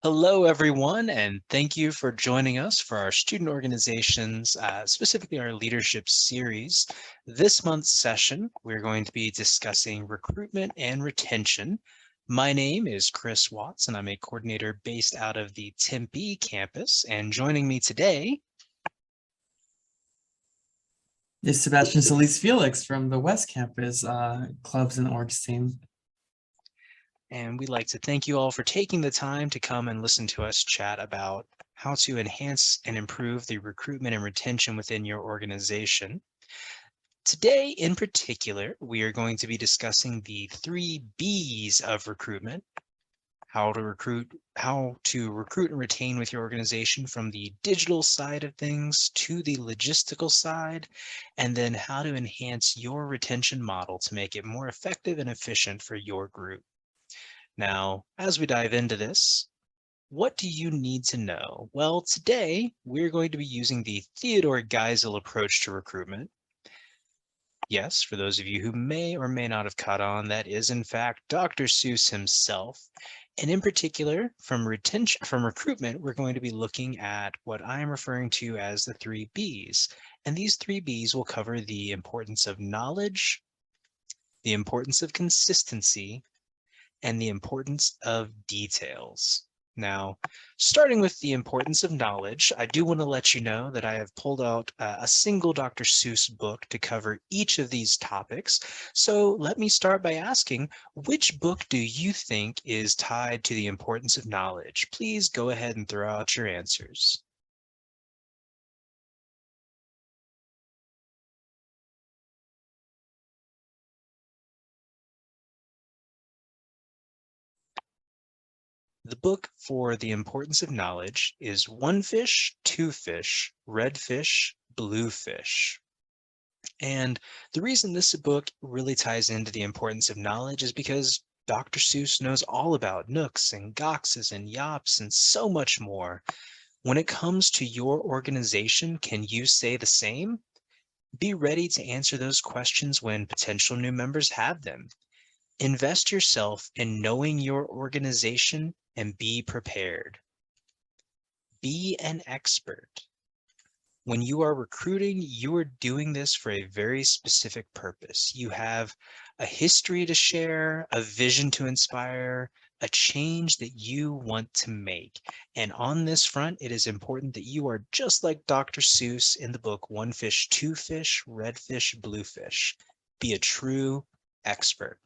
Hello, everyone, and thank you for joining us for our student organizations, specifically our leadership series. This month's session, we're going to be discussing recruitment and retention. My name is Chris Watts, and I'm a coordinator based out of the Tempe campus. And joining me today is Sebastian Solis Felix from the West Campus clubs and orgs team. And we'd like to thank you all for taking the time to come and listen to us chat about how to enhance and improve the recruitment and retention within your organization. Today, in particular, we are going to be discussing the 3 B's of recruitment, how to recruit and retain with your organization from the digital side of things to the logistical side, and then how to enhance your retention model to make it more effective and efficient for your group. Now, as we dive into this, what do you need to know? Well, today we're going to be using the Theodore Geisel approach to recruitment. Yes, for those of you who may or may not have caught on, that is in fact Dr. Seuss himself. And in particular, from recruitment, we're going to be looking at what I'm referring to as the 3 B's. And these 3 B's will cover the importance of knowledge, the importance of consistency, and the importance of details. Now, starting with the importance of knowledge, I do want to let you know that I have pulled out a single Dr. Seuss book to cover each of these topics. So let me start by asking, which book do you think is tied to the importance of knowledge? Please go ahead and throw out your answers. The book for the importance of knowledge is One Fish, Two Fish, Red Fish, Blue Fish. And the reason this book really ties into the importance of knowledge is because Dr. Seuss knows all about nooks and goxes and yops and so much more. When it comes to your organization, can you say the same? Be ready to answer those questions when potential new members have them. Invest yourself in knowing your organization and be prepared. Be an expert. When you are recruiting, you are doing this for a very specific purpose. You have a history to share, a vision to inspire, a change that you want to make. And on this front, it is important that you are just like Dr. Seuss in the book, One Fish, Two Fish, Red Fish, Blue Fish. Be a true expert.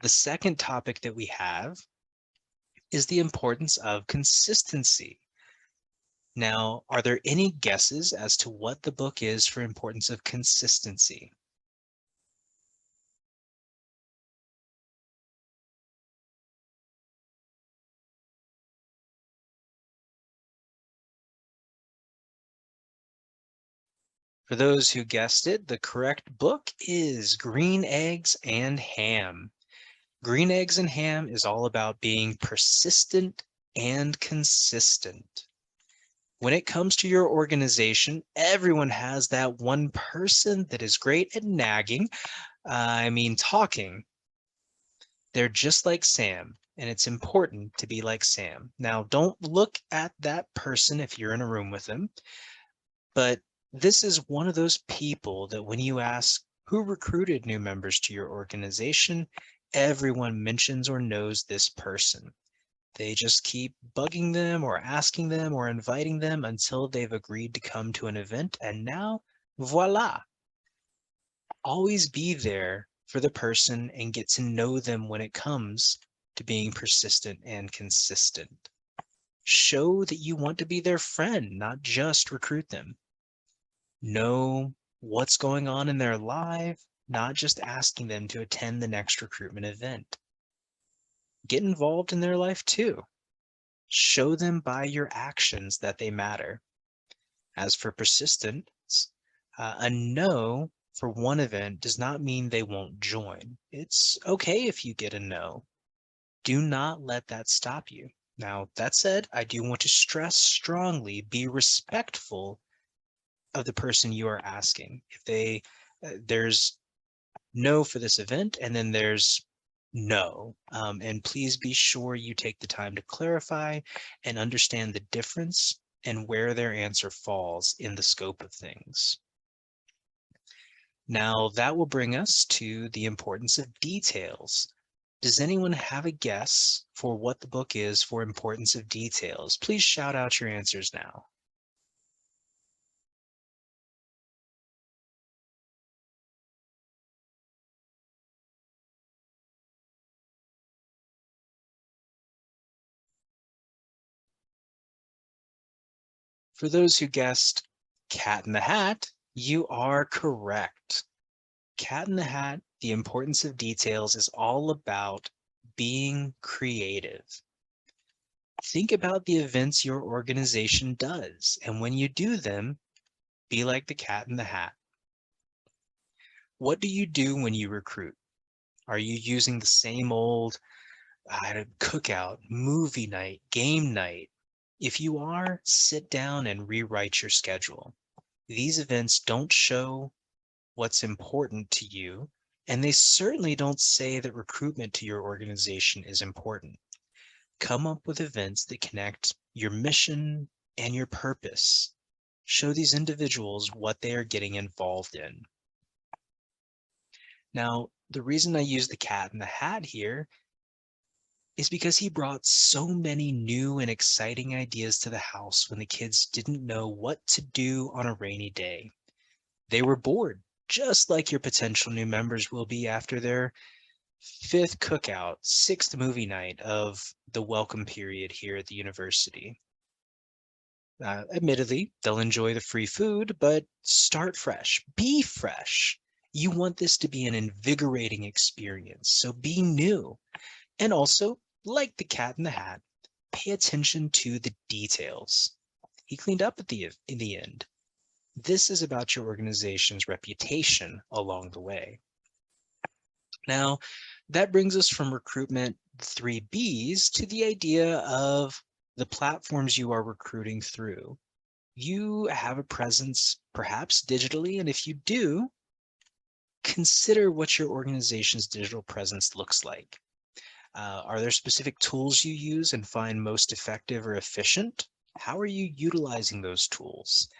The second topic that we have is the importance of consistency. Now, are there any guesses as to what the book is for importance of consistency? For those who guessed it, the correct book is Green Eggs and Ham. Green Eggs and Ham is all about being persistent and consistent. When it comes to your organization, everyone has that one person that is great at nagging, talking. They're just like Sam, and it's important to be like Sam. Now, don't look at that person if you're in a room with them, but this is one of those people that when you ask who recruited new members to your organization, everyone mentions or knows this person. They just keep bugging them or asking them or inviting them until they've agreed to come to an event, and now, voila. Always be there for the person and get to know them when it comes to being persistent and consistent. Show that you want to be their friend, not just recruit them. Know what's going on in their life, not just asking them to attend the next recruitment event. Get involved in their life too. Show them by your actions that they matter. As for persistence, a no for one event does not mean they won't join. It's okay if you get a no. Do not let that stop you. Now, that said, I do want to stress strongly, be respectful of the person you are asking. If there's no for this event, and then there's No. And please be sure you take the time to clarify and understand the difference and where their answer falls in the scope of things. Now, that will bring us to the importance of details. Does anyone have a guess for what the book is for importance of details? Please shout out your answers now. For those who guessed Cat in the Hat, you are correct. Cat in the Hat, the importance of details is all about being creative. Think about the events your organization does, and when you do them, be like the cat in the hat. What do you do when you recruit? Are you using the same old cookout, movie night, game night? If you are, sit down and rewrite your schedule. These events don't show what's important to you, and they certainly don't say that recruitment to your organization is important. Come up with events that connect your mission and your purpose. Show these individuals what they are getting involved in. Now, the reason I use the cat in the hat here is because he brought so many new and exciting ideas to the house when the kids didn't know what to do on a rainy day. They were bored, just like your potential new members will be after their fifth cookout, sixth movie night of the welcome period here at the university. Admittedly, they'll enjoy the free food, but start fresh. Be fresh. You want this to be an invigorating experience, so be new. And also, like the cat in the hat, pay attention to the details. He cleaned up in the end. This is about your organization's reputation along the way. Now, that brings us from recruitment 3Bs to the idea of the platforms you are recruiting through. You have a presence, perhaps digitally, and if you do, consider what your organization's digital presence looks like. Are there specific tools you use and find most effective or efficient? How are you utilizing those tools?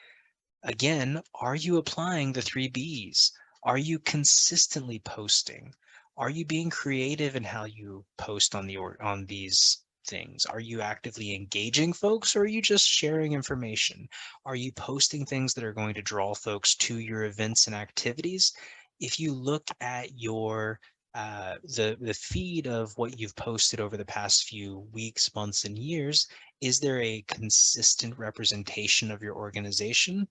Again, are you applying the 3Bs? Are you consistently posting? Are you being creative in how you post on these things? Are you actively engaging folks, or are you just sharing information? Are you posting things that are going to draw folks to your events and activities? If you look at your the feed of what you've posted over the past few weeks, months, and years, is there a consistent representation of your organization?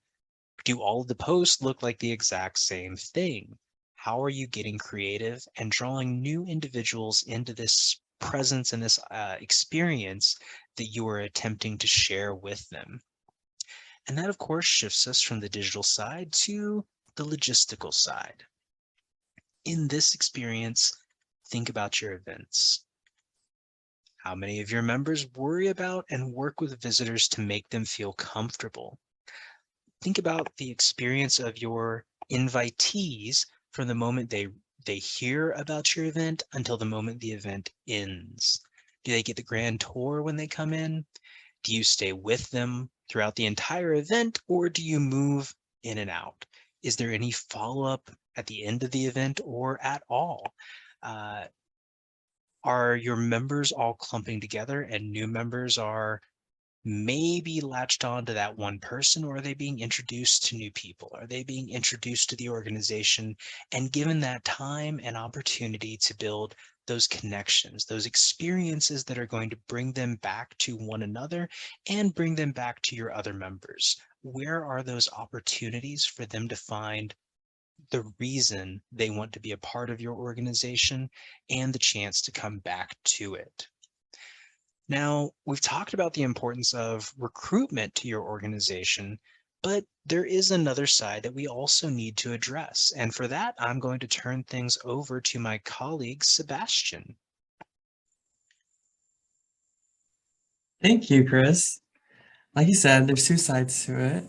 Do all of the posts look like the exact same thing? How are you getting creative and drawing new individuals into this presence and this experience that you are attempting to share with them? And that, of course, shifts us from the digital side to the logistical side. In this experience, think about your events. How many of your members worry about and work with visitors to make them feel comfortable? Think about the experience of your invitees from the moment they hear about your event until the moment the event ends. Do they get the grand tour when they come in? Do you stay with them throughout the entire event, or do you move in and out? Is there any follow-up at the end of the event or at all? Are your members all clumping together and new members are maybe latched on to that one person, or are they being introduced to new people? Are they being introduced to the organization and given that time and opportunity to build those connections, those experiences that are going to bring them back to one another and bring them back to your other members? Where are those opportunities for them to find the reason they want to be a part of your organization and the chance to come back to it? Now, we've talked about the importance of recruitment to your organization, but there is another side that we also need to address. And for that, I'm going to turn things over to my colleague, Sebastian. Thank you, Chris. Like you said, there's two sides to it.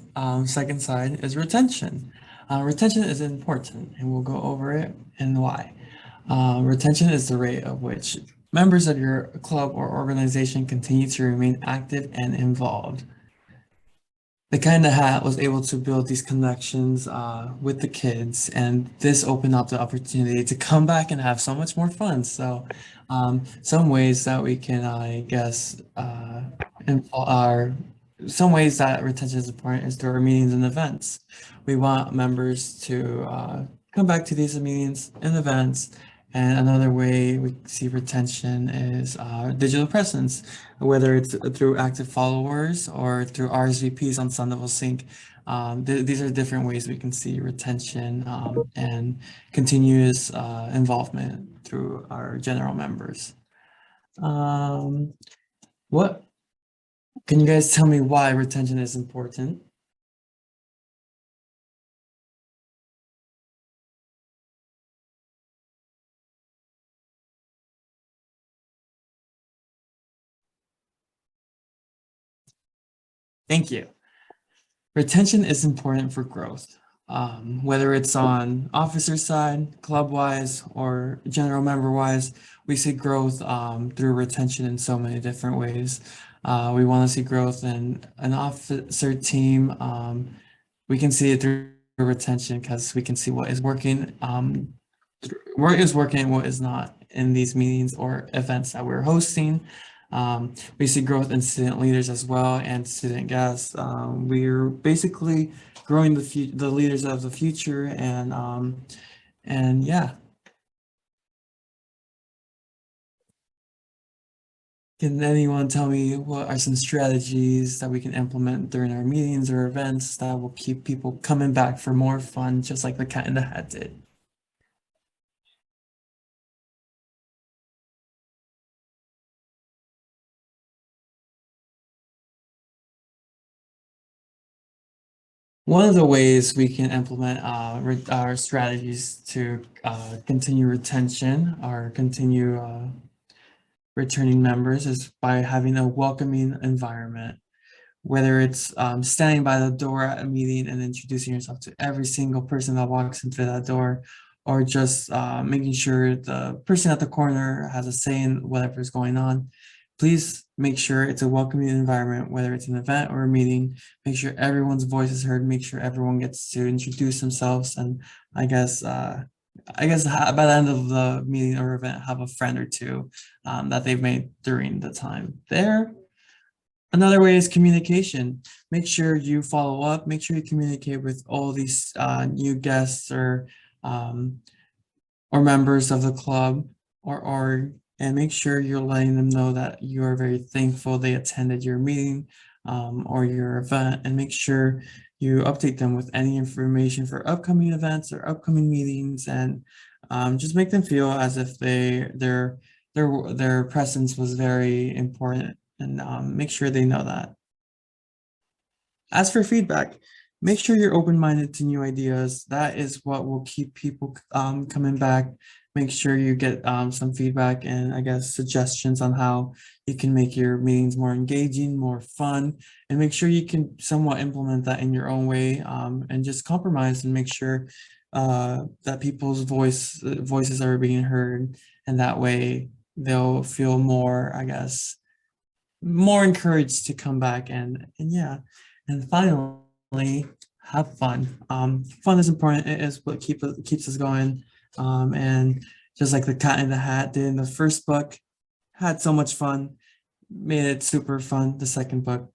Second side is retention. Retention is important, and we'll go over it and why. Retention is the rate at which members of your club or organization continue to remain active and involved. The Kind of Hat was able to build these connections with the kids, and this opened up the opportunity to come back and have so much more fun. So, some ways that we can, I guess, are some ways that retention is important is through our meetings and events. We want members to come back to these meetings and events. And another way we see retention is digital presence, whether it's through active followers or through RSVPs on Sun Level Sync. These are different ways we can see retention and continuous involvement through our general members. What can you guys tell me why retention is important? Thank you. Retention is important for growth, whether it's on officer side, club wise, or general member wise. We see growth through retention in so many different ways. We want to see growth in an officer team. We can see it through retention because we can see what is working, what is working and what is not in these meetings or events that we're hosting. We see growth in student leaders as well and student guests. We're basically growing the leaders of the future, and yeah. Can anyone tell me what are some strategies that we can implement during our meetings or events that will keep people coming back for more fun, just like the Cat in the Hat did? One of the ways we can implement our strategies to continue retention or continue returning members is by having a welcoming environment, whether it's standing by the door at a meeting and introducing yourself to every single person that walks into that door, or just making sure the person at the corner has a say in whatever's going on. Please make sure it's a welcoming environment, whether it's an event or a meeting. Make sure everyone's voice is heard. Make sure everyone gets to introduce themselves, and I guess by the end of the meeting or event, have a friend or two that they've made during the time there. Another way is communication. Make sure you follow up. Make sure you communicate with all these new guests um, or members of the club or org, and make sure you're letting them know that you are very thankful they attended your meeting or your event, and make sure you update them with any information for upcoming events or upcoming meetings, and just make them feel as if their presence was very important, and make sure they know that. As for feedback, make sure you're open-minded to new ideas. That is what will keep people coming back. Make sure you get some feedback and I guess suggestions on how you can make your meetings more engaging, more fun, and make sure you can somewhat implement that in your own way, and just compromise and make sure that people's voices are being heard, and that way they'll feel more, I guess, more encouraged to come back, and yeah. And finally, have fun. Fun is important. It is what keeps us going. And just like the Cat in the Hat did in the first book, had so much fun, made it super fun. The second book,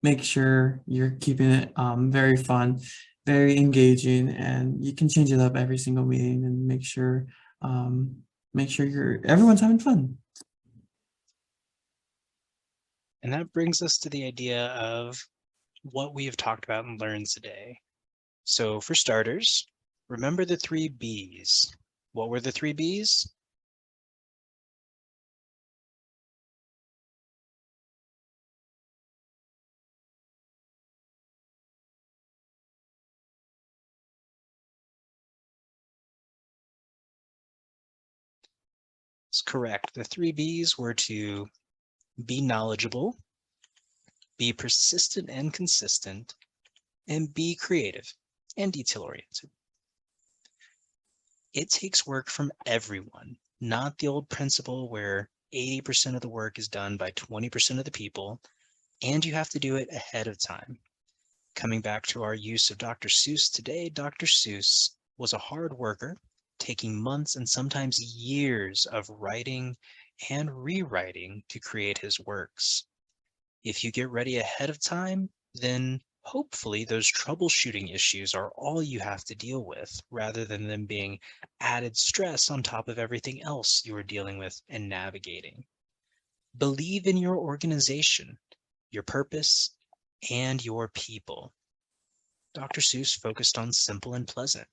make sure you're keeping it very fun, very engaging, and you can change it up every single meeting and make sure everyone's having fun. And that brings us to the idea of what we have talked about and learned today. So for starters, remember the 3 B's. What were the 3 B's? It's correct. The 3 B's were to be knowledgeable, be persistent and consistent, and be creative and detail-oriented. It takes work from everyone, not the old principle where 80% of the work is done by 20% of the people, and you have to do it ahead of time. Coming back to our use of Dr. Seuss today, Dr. Seuss was a hard worker, taking months and sometimes years of writing and rewriting to create his works. If you get ready ahead of time, then hopefully those troubleshooting issues are all you have to deal with, rather than them being added stress on top of everything else you are dealing with and navigating. Believe in your organization, your purpose, and your people. Dr. Seuss focused on simple and pleasant.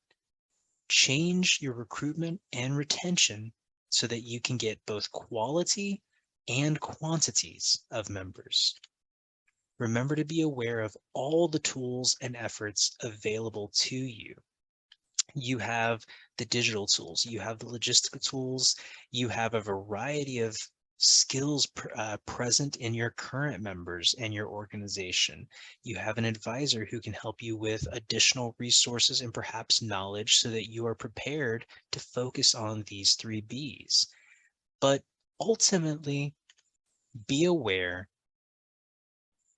Change your recruitment and retention so that you can get both quality and quantities of members. Remember to be aware of all the tools and efforts available to you. You have the digital tools, you have the logistical tools, you have a variety of skills present in your current members and your organization. You have an advisor who can help you with additional resources and perhaps knowledge so that you are prepared to focus on these three B's. But ultimately, be aware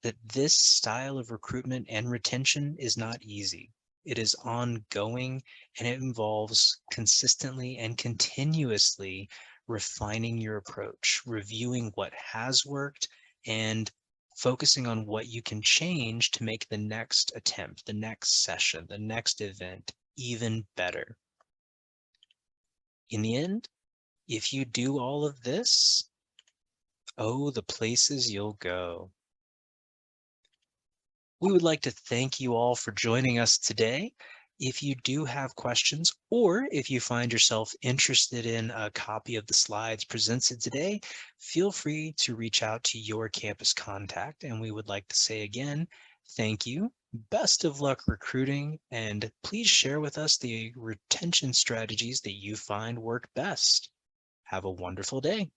that this style of recruitment and retention is not easy. It is ongoing and it involves consistently and continuously refining your approach, reviewing what has worked, and focusing on what you can change to make the next attempt, the next session, the next event even better. In the end, if you do all of this, oh, the places you'll go. We would like to thank you all for joining us today. If you do have questions, or if you find yourself interested in a copy of the slides presented today, feel free to reach out to your campus contact. And we would like to say again, thank you, best of luck recruiting, and please share with us the retention strategies that you find work best. Have a wonderful day.